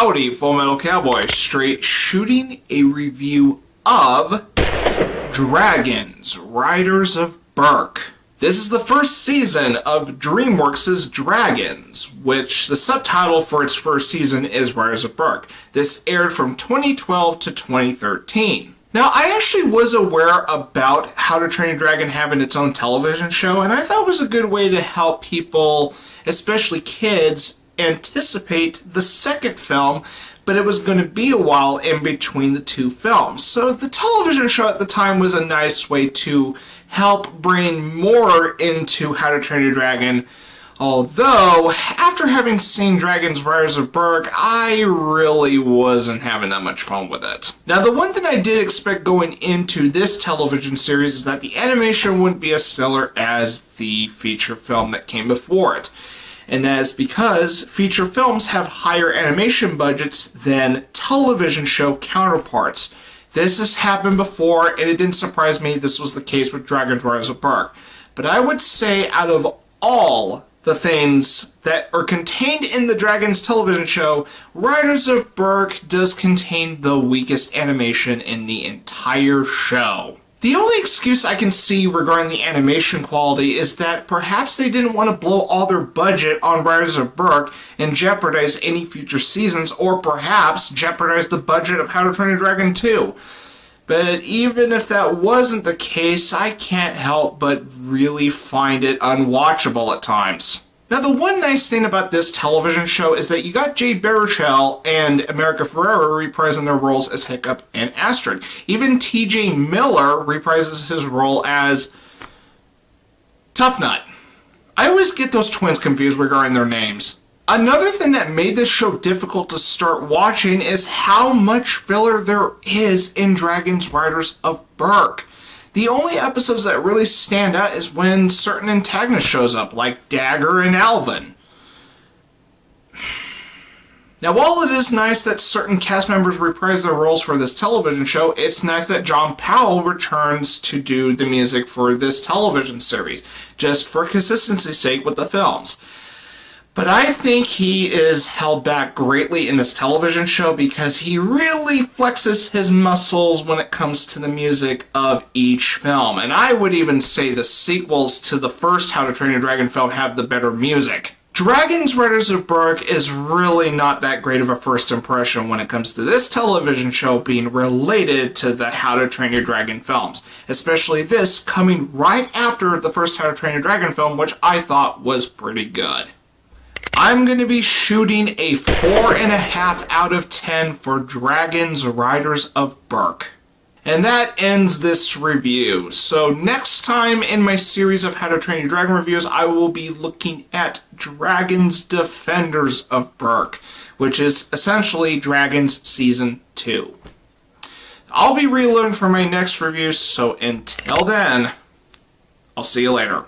Howdy, Full Metal Cowboy. Straight shooting a review of Dragons, Riders of Berk. This is the first season of DreamWorks' Dragons, which the subtitle for its first season is Riders of Berk. This aired from 2012 to 2013. Now, I actually was aware about How to Train Your Dragon having its own television show, and I thought it was a good way to help people, especially kids, anticipate the second film, but it was going to be a while in between the two films. So the television show at the time was a nice way to help bring more into How to Train Your Dragon. Although, after having seen Dragons Riders of Berk, I really wasn't having that much fun with it. Now, the one thing I did expect going into this television series is that the animation wouldn't be as stellar as the feature film that came before it. And that is because feature films have higher animation budgets than television show counterparts. This has happened before, and it didn't surprise me this was the case with Dragons Riders of Berk. But I would say out of all the things that are contained in the Dragons television show, Riders of Berk does contain the weakest animation in the entire show. The only excuse I can see regarding the animation quality is that perhaps they didn't want to blow all their budget on Riders of Berk and jeopardize any future seasons, or perhaps jeopardize the budget of How to Train Your Dragon 2. But even if that wasn't the case, I can't help but really find it unwatchable at times. Now, the one nice thing about this television show is that you got Jay Baruchel and America Ferrera reprising their roles as Hiccup and Astrid. Even T.J. Miller reprises his role as Tough Nut. I always get those twins confused regarding their names. Another thing that made this show difficult to start watching is how much filler there is in Dragons Riders of Berk. The only episodes that really stand out is when certain antagonists shows up, like Dagger and Alvin. Now, while it is nice that certain cast members reprise their roles for this television show, it's nice that John Powell returns to do the music for this television series, just for consistency's sake with the films. But I think he is held back greatly in this television show because he really flexes his muscles when it comes to the music of each film. And I would even say the sequels to the first How to Train Your Dragon film have the better music. Dragons Riders of Berk is really not that great of a first impression when it comes to this television show being related to the How to Train Your Dragon films. Especially this coming right after the first How to Train Your Dragon film, which I thought was pretty good. I'm going to be shooting a 4.5 out of 10 for Dragons Riders of Berk. And that ends this review. So next time in my series of How to Train Your Dragon reviews, I will be looking at Dragons Defenders of Berk, which is essentially Dragons Season 2. I'll be reloading for my next review, so until then, I'll see you later.